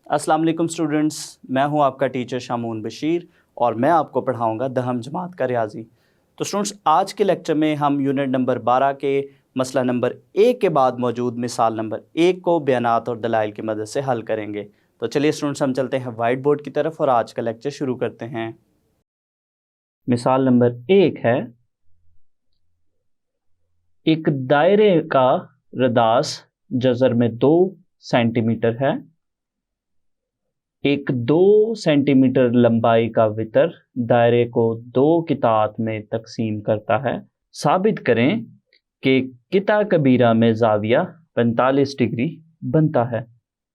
अस्सलाम वालेकुम स्टूडेंट्स, मैं हूं आपका टीचर शामून बशीर और मैं आपको पढ़ाऊंगा दहम जमात का रियाजी। तो स्टूडेंट्स, आज के लेक्चर में हम यूनिट नंबर 12 के मसला नंबर 1 के बाद मौजूद मिसाल नंबर 1 को बयानात और दलाइल की मदद से हल करेंगे। तो चलिए स्टूडेंट्स, हम चलते हैं वाइट बोर्ड की तरफ और आज का लेक्चर शुरू करते हैं। मिसाल नंबर 1 है, एक दायरे का रदास जज़र में 2 सेंटीमीटर है। एक 2 सेंटीमीटर लंबाई का वितर दायरे को 2 कितात में तकसीम करता है। साबित करें कि किता कबीरा में ज़ाविया 45 डिग्री बनता है।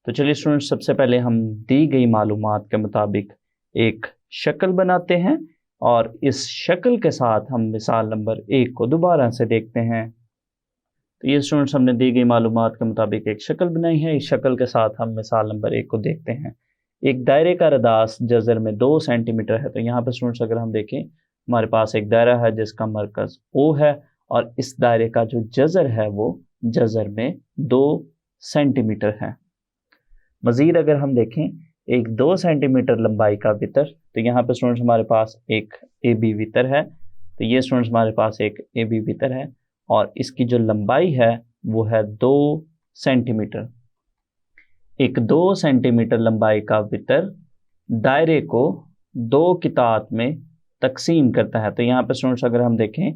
तो चलिए स्टूडेंट्स, सबसे पहले हम दी गई मालूमात के मुताबिक एक शक्ल बनाते हैं और इस शक्ल के साथ हम मिसाल नंबर 1 को दोबारा से देखते हैं। तो ये स्टूडेंट्स, हमने दी गई मालूमात के मुताबिक एक शक्ल बनाई है। इस शक्ल के साथ हम मिसाल नंबर 1 को देखते हैं। एक दायरे का रदास जज़र में 2 सेंटीमीटर है। तो यहाँ पर स्टूडेंट्स, अगर हम देखें, हमारे पास एक दायरा है जिसका मरकज़ O है और इस दायरे का जो जज़र है वो जज़र में 2 सेंटीमीटर है। मज़ीद अगर हम देखें, एक 2 सेंटीमीटर लंबाई का वितर, तो यहाँ पर स्टूडेंट्स हमारे पास एक AB वितर है। तो ये स्टूडेंट्स हमारे पास एक AB वितर है और इसकी जो लंबाई है वो है 2 सेंटीमीटर। एक 2 सेंटीमीटर लंबाई का वितर दायरे को 2 कितात में तकसीम करता है। तो यहाँ पर स्टूडेंट्स अगर हम देखें,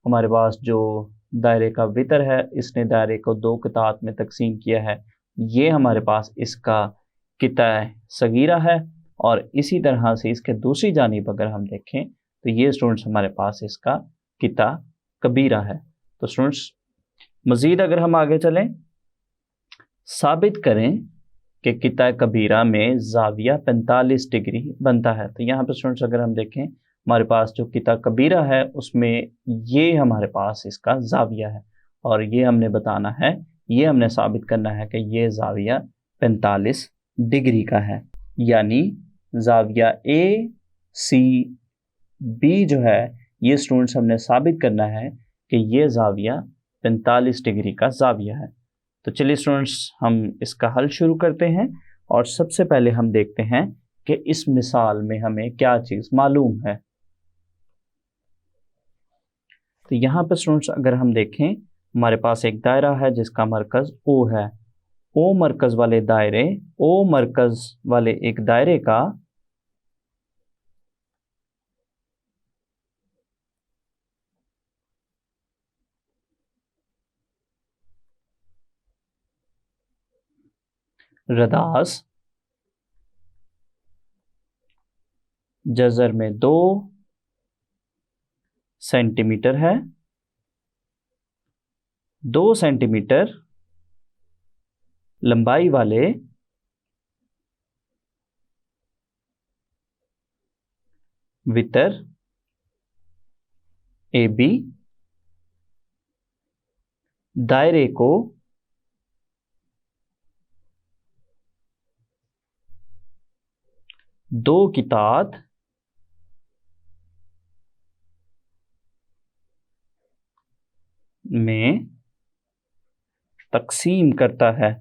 हमारे पास जो दायरे का वितर है, इसने दायरे को 2 कितात में तकसीम किया है। ये हमारे पास इसका किता सगीरा है और इसी तरह से इसके दूसरी जानिब अगर हम देखें तो ये स्टूडेंट्स हमारे पास इसका किता कबीरा है। तो स्टूडेंट्स, मज़ीद अगर हम आगे चलें, साबित करें कि किता कबीरा में ज़ाविया 45 डिग्री बनता है। तो यहाँ पर स्टूडेंट्स अगर हम देखें, हमारे पास जो किता कबीरा है उसमें ये हमारे पास इसका ज़ाविया है और ये हमने बताना है, ये हमने साबित करना है कि ये ज़ाविया 45 डिग्री का है। यानी ज़ाविया ACB जो है, ये स्टूडेंट्स हमने साबित करना है कि ये ज़ाविया 45 डिग्री का ज़ाविया है। तो चलिए स्टूडेंट्स, हम इसका हल शुरू करते हैं और सबसे पहले हम देखते हैं कि इस मिसाल में हमें क्या चीज़ मालूम है। तो यहाँ पर स्टूडेंट्स अगर हम देखें, हमारे पास एक दायरा है जिसका मरकज़ O है। O मरकज़ वाले एक दायरे का रदास जज़र में 2 सेंटीमीटर है। 2 सेंटीमीटर लंबाई वाले वितर AB दायरे को 2 कितात में तकसीम करता है।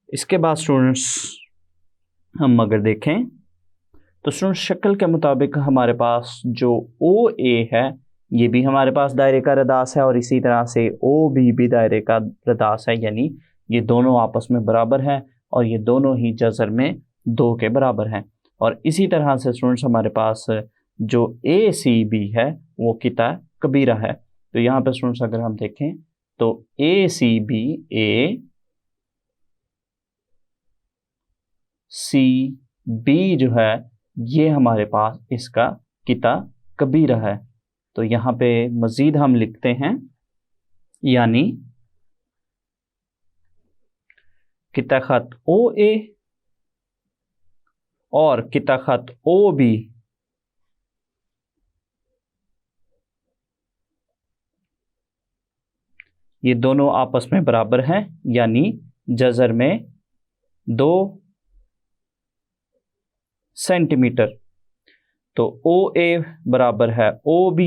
इसके बाद स्टूडेंट्स हम अगर देखें तो स्टूडेंट्स, शक्ल के मुताबिक हमारे पास जो OA है ये भी हमारे पास दायरे का रदास है और इसी तरह से OB भी दायरे का रदास है। यानी ये दोनों आपस में बराबर हैं और ये दोनों ही जज़र में 2 के बराबर हैं। और इसी तरह से स्टूडेंट्स हमारे पास जो ACB है वो किता कबीरा है। तो यहाँ पर स्टूडेंट्स अगर हम देखें तो ACB जो है ये हमारे पास इसका किता कबीरा है। तो यहाँ पे मज़ीद हम लिखते हैं, यानी किता खत OA और किता खत OB ये दोनों आपस में बराबर हैं। यानी जज़र में 2 सेंटीमीटर। तो OA बराबर है OB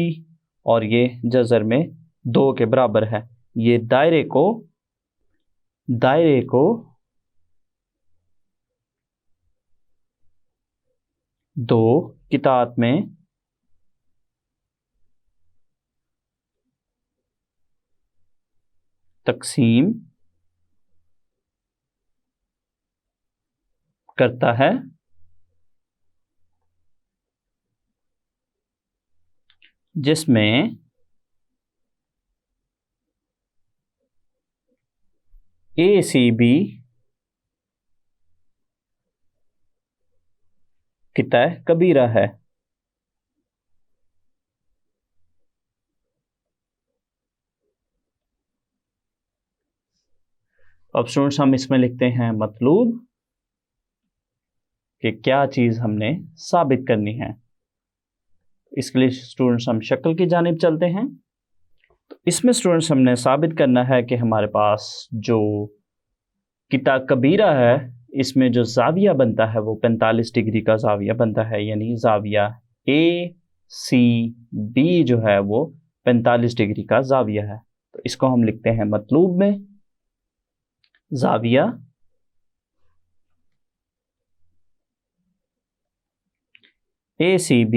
और ये जज़र में 2 के बराबर है। ये दायरे को दो कितात में तकसीम करता है, जिसमें ACB किता कबीरा है। अब स्टूडेंट्स हम इसमें लिखते हैं मतलूब कि क्या चीज़ हमने साबित करनी है। इसके लिए स्टूडेंट्स हम शक्ल की जानिब चलते हैं। तो इसमें स्टूडेंट्स हमने साबित करना है कि हमारे पास जो किता कबीरा है इसमें जो जाविया बनता है वो 45 डिग्री का जाविया बनता है, यानी जाविया ACB जो है वो 45 डिग्री का जाविया है। तो इसको हम लिखते हैं मतलूब में जाविया ACB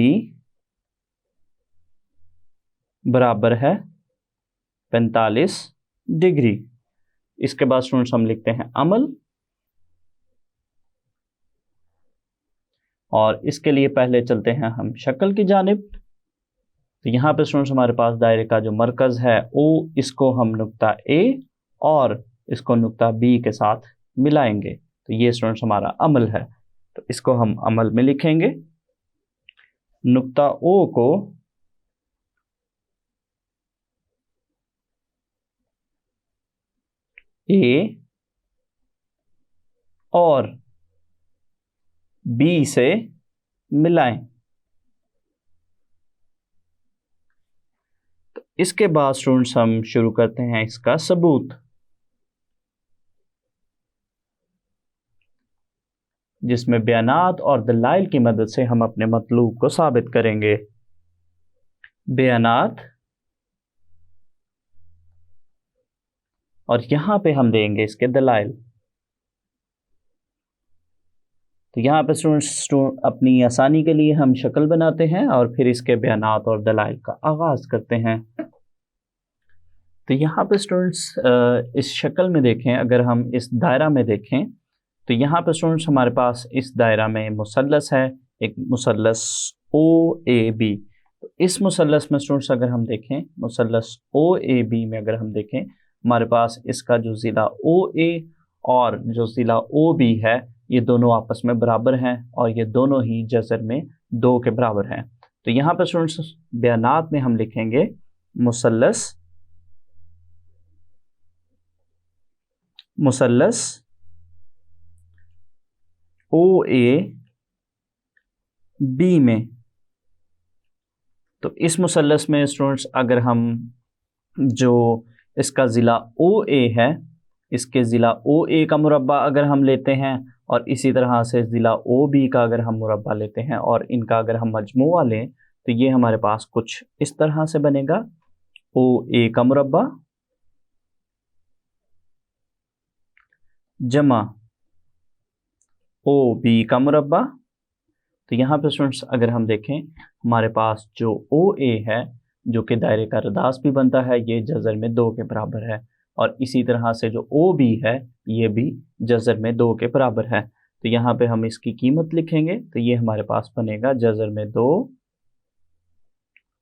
बराबर है 45 डिग्री। इसके बाद स्टूडेंट्स हम लिखते हैं अमल, और इसके लिए पहले चलते हैं हम शक्ल की जानिब। तो यहाँ पे स्टूडेंट्स हमारे पास दायरे का जो मरकज़ है O, इसको हम नुक्ता A और इसको नुक्ता B के साथ मिलाएंगे। तो ये स्टूडेंट्स हमारा अमल है। तो इसको हम अमल में लिखेंगे। नुक्ता O को A और B से मिलाएं। तो इसके बाद स्टूडेंट्स हम शुरू करते हैं इसका सबूत, जिसमें बयानात और दलाइल की मदद से हम अपने मतलूब को साबित करेंगे। बयानात, और यहां पे हम देंगे इसके दलाइल। तो यहाँ पे स्टूडेंट्स अपनी आसानी के लिए हम शक्ल बनाते हैं और फिर इसके बयानात और दलाइल का आगाज़ करते हैं। तो यहाँ पे स्टूडेंट्स इस शक्ल में देखें, अगर हम इस दायरा में देखें तो यहाँ पे स्टूडेंट्स हमारे पास इस दायरा में मुसल्लस है, एक मुसल्लस OAB। तो इस मुसल्लस में स्टूडेंट्स अगर हम देखें, मुसल्लस OAB में अगर हम देखें, हमारे पास इसका जो ज़िला OA और जो ज़िला OB है ये दोनों आपस में बराबर हैं और ये दोनों ही जज़र में 2 के बराबर हैं। तो यहाँ पर स्टूडेंट्स बयानात में हम लिखेंगे मुसल्लस OAB में। तो इस मुसल्लस में स्टूडेंट्स अगर हम जो इसका ज़िला OA है, इसके ज़िला OA का मुरब्बा अगर हम लेते हैं और इसी तरह से ज़िला OB का अगर हम मुरब्बा लेते हैं और इनका अगर हम मजमुआ लें तो ये हमारे पास कुछ इस तरह से बनेगा। OA का मुरब्बा जमा OB का मुरब्बा। तो यहाँ पे स्टूडेंट्स अगर हम देखें, हमारे पास जो OA है जो कि दायरे का रदास भी बनता है, ये जज़र में 2 के बराबर है, और इसी तरह से जो OB है ये भी जज़र में 2 के बराबर है। तो यहाँ पे हम इसकी कीमत लिखेंगे तो ये हमारे पास बनेगा जज़र में 2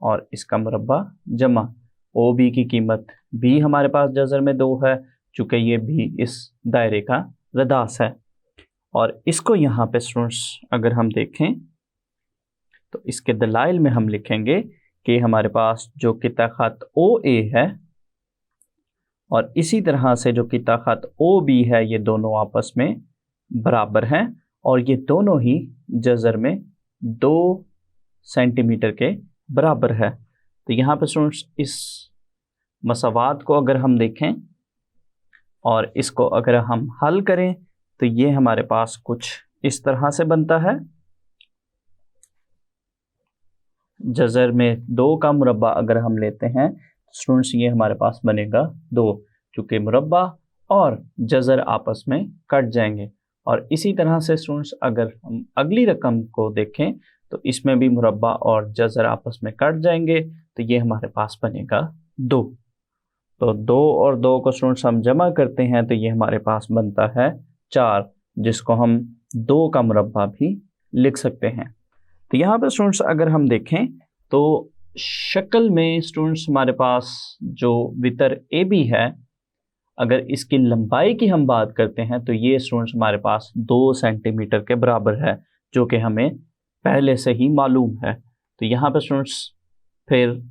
और इसका मुरब्बा जमा OB की कीमत भी हमारे पास जज़र में 2 है, चूँकि ये भी इस दायरे का रदास है। और इसको यहाँ पे स्टूडेंट्स अगर हम देखें तो इसके दलाइल में हम लिखेंगे कि हमारे पास जो किता ख़त OA है और इसी तरह से जो किता ख़त OB है ये दोनों आपस में बराबर हैं और ये दोनों ही जज़र में 2 सेंटीमीटर के बराबर है। तो यहाँ पर स्टूडेंट्स इस मसावात को अगर हम देखें और इसको अगर हम हल करें तो ये हमारे पास कुछ इस तरह से बनता है। जज़र में 2 का मुरब्बा अगर हम लेते हैं स्टूडेंट्स ये हमारे पास बनेगा 2, चूँकि मुरब्बा और जज़र आपस में कट जाएंगे। और इसी तरह से स्टूडेंट्स अगर हम अगली रकम को देखें तो इसमें भी मुरब्बा और जज़र आपस में कट जाएंगे, तो ये हमारे पास बनेगा 2। तो 2 और 2 को स्टूडेंट्स हम जमा करते हैं तो ये हमारे पास बनता है 4, जिसको हम 2 का मुरब्बा भी लिख सकते हैं। तो यहाँ पर स्टूडेंट्स अगर हम देखें तो शक्ल में स्टूडेंट्स हमारे पास जो वितर ए बी है, अगर इसकी लंबाई की हम बात करते हैं तो ये स्टूडेंट्स हमारे पास 2 सेंटीमीटर के बराबर है, जो कि हमें पहले से ही मालूम है। तो यहाँ पर स्टूडेंट्स फिर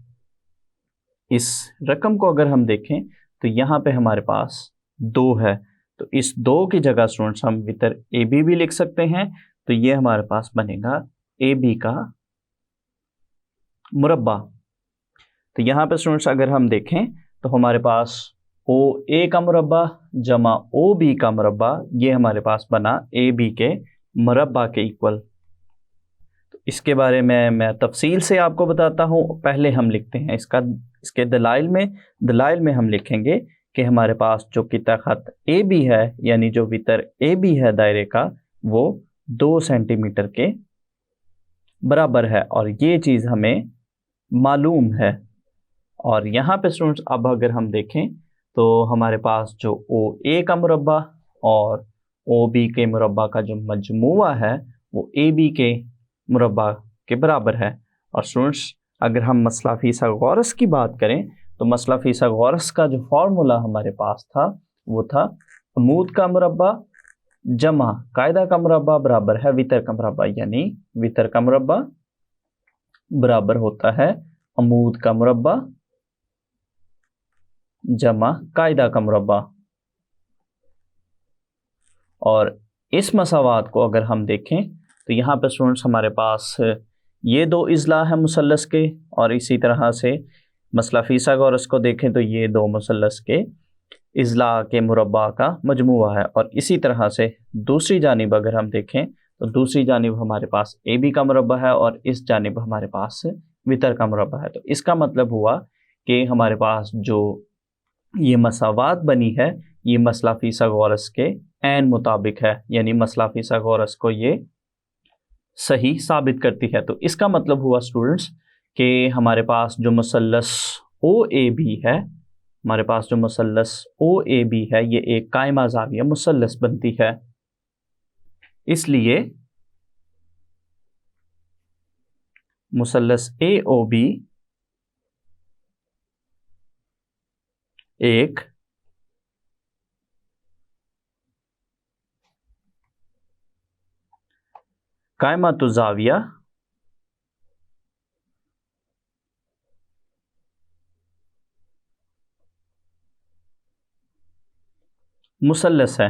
इस रकम को अगर हम देखें तो यहाँ पे हमारे पास 2 है, तो इस 2 की जगह स्टूडेंट्स हम वितर ए बी भी लिख सकते हैं। तो ये हमारे पास बनेगा ए बी का मुरब्बा। तो यहाँ पे स्टूडेंट्स अगर हम देखें तो हमारे पास ओ ए का मुरब्बा जमा ओ बी का मुरब्बा, ये हमारे पास बना ए बी के मुरब्बा के इक्वल। तो इसके बारे में मैं तफसील से आपको बताता हूँ। पहले हम लिखते हैं इसके दलाइल में हम लिखेंगे कि हमारे पास जो किता खत ए बी है, यानी जो वितर ए बी है दायरे का, वो 2 सेंटीमीटर के बराबर है और ये चीज़ हमें मालूम है। और यहाँ पे स्टूडेंट्स अब अगर हम देखें तो हमारे पास जो ओ ए का मुरब्बा और ओ बी के मुरब्बा का जो मजमुआ है वो ए बी के मुरब्बा के बराबर है। और स्टूडेंट्स अगर हम मसला फिसागोरस की बात करें तो मसला फिसागोरस का जो फॉर्मूला हमारे पास था वो था अमूद का मुरब्बा जमा कायदा का मुरब्बा बराबर है वितर का मुरब्बा, यानी वितर का मुरब्बा बराबर होता है अमूद का मुरब्बा जमा कायदा का मुरब्बा। और इस मसावात को अगर हम देखें तो यहाँ पर स्टूडेंट्स हमारे पास ये 2 इज़ला है मुसल्लस के, और इसी तरह से मसला फिसागोरस को देखें तो ये 2 मुसल्लस के इज़ला के मुरब्बा का मजमुआ है। और इसी तरह से दूसरी जानिब अगर हम देखें तो दूसरी जानिब हमारे पास ए बी का मुरब्बा है और इस जानिब हमारे पास वितर का मुरब्बा है। तो इसका मतलब हुआ कि हमारे पास जो ये मसावात बनी है ये मसला फिसागोरस के ऐन मुताबिक है, यानी मसला फिसागोरस को ये सही साबित करती है। तो इसका मतलब हुआ स्टूडेंट्स कि हमारे पास जो मुसल्लस ओ ए बी है, हमारे पास जो मुसल्लस ओ ए बी है ये एक कायमा ज़ाविया मुसल्लस बनती है। इसलिए मुसल्लस ए ओ बी एक कायमातु ज़ाविया मुसल्लस है।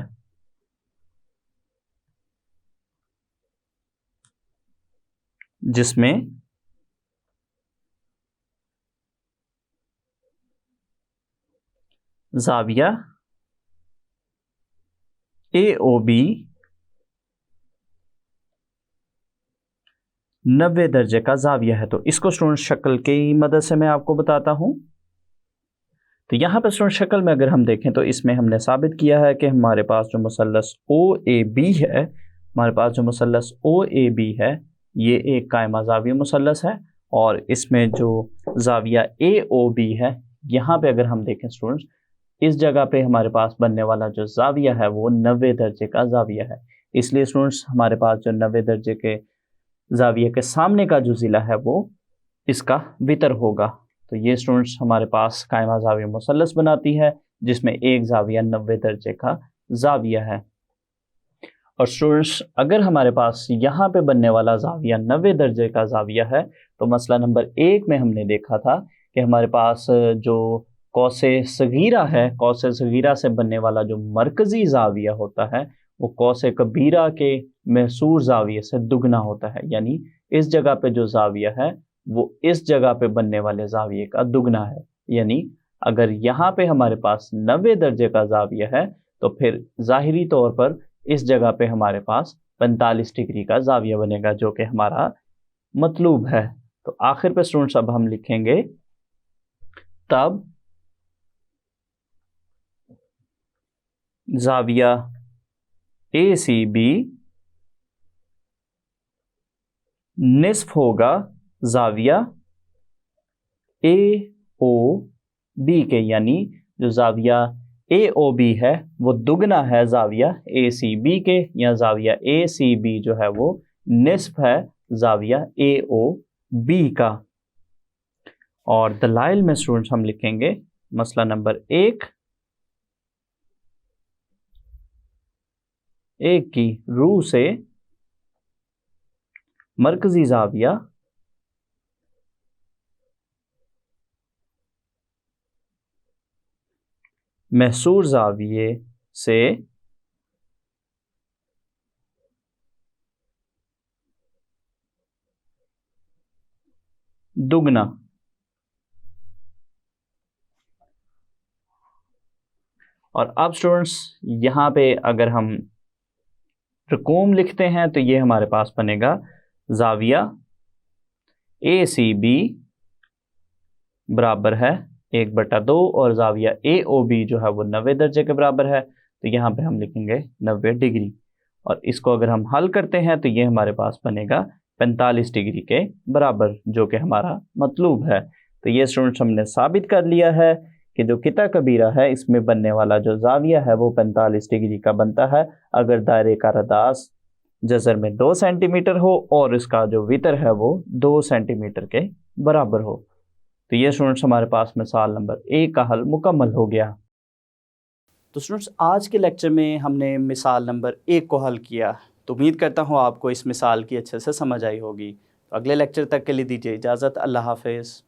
जिसमें ज़ाविया ए ओ बी 90 दर्जे का ज़ाविया है। तो इसको स्टूडेंट शक्ल की मदद से मैं आपको बताता हूँ। तो यहाँ पर स्टूडेंट शक्ल में अगर हम देखें तो इसमें हमने साबित किया है कि हमारे पास जो मुसल्लस ओ ए बी है, हमारे पास जो मुसल्लस ओ ए बी है ये एक कायमा ज़ाविया मुसल्लस है, और इसमें जो ज़ाविया ए ओ बी है यहाँ पे अगर हम देखें स्टूडेंट्स इस जगह पे हमारे पास बनने वाला जो ज़ाविया है वो 90 दर्जे का ज़ाविया है। इसलिए स्टूडेंट्स हमारे पास जो 90 दर्जे के ज़ाविया के सामने का जो ज़िला है वो इसका वितर होगा। तो ये स्टूडेंट्स हमारे पास कायमा ज़ाविया मुसल्लस बनाती है जिसमें एक ज़ाविया 90 दर्जे का ज़ाविया है। और स्टूडेंट्स अगर हमारे पास यहाँ पे बनने वाला ज़ाविया 90 दर्जे का ज़ाविया है तो मसला नंबर 1 में हमने देखा था कि हमारे पास जो कौसे सगीरा है, कौसे सगीरा से बनने वाला जो मरकज़ी ज़ाविया होता है वो कौसे कबीरा के महसूर ज़ाविये से दुगना होता है, यानी इस जगह पे जो ज़ाविया है वो इस जगह पे बनने वाले ज़ाविये का दुगना है। यानी अगर यहाँ पे हमारे पास 90 दर्जे का ज़ाविया है तो फिर ज़ाहिरी तौर पर इस जगह पे हमारे पास 45 डिग्री का ज़ाविया बनेगा, जो कि हमारा मतलूब है। तो आखिर पे स्टूडेंट्स अब हम लिखेंगे तब जाविया ACB निस्फ होगा जाविया AOB के, यानी जो जाविया AOB है वो दुगना है जाविया ACB के, या जाविया ACB जो है वो निस्फ है जाविया AOB का। और दलाइल में स्टूडेंट्स हम लिखेंगे मसला नंबर 1, एक की रूह से मरकजी जाविया महसूर जाविये से दुगना। और अब स्टूडेंट्स यहाँ पे अगर हम रकूम लिखते हैं तो ये हमारे पास बनेगा जाविया ACB बराबर है 1/2 और जाविया AOB जो है वो 90 दर्जे के बराबर है, तो यहाँ पे हम लिखेंगे 90 डिग्री। और इसको अगर हम हल करते हैं तो ये हमारे पास बनेगा 45 डिग्री के बराबर, जो कि हमारा मतलूब है। तो ये स्टूडेंट्स हमने साबित कर लिया है कि जो किता कबीरा है इसमें बनने वाला जो जाविया है वो 45 डिग्री का बनता है अगर दायरे का रदास जज़र में 2 सेंटीमीटर हो और इसका जो वितर है वो 2 सेंटीमीटर के बराबर हो। तो ये स्टूडेंट्स हमारे पास मिसाल नंबर 1 का हल मुकम्मल हो गया। तो स्टूडेंट्स आज के लेक्चर में हमने मिसाल नंबर 1 को हल किया। तो उम्मीद करता हूँ आपको इस मिसाल की अच्छे से समझ आई होगी। तो अगले लेक्चर तक के लिए दीजिए इजाज़त। अल्लाह हाफिज़।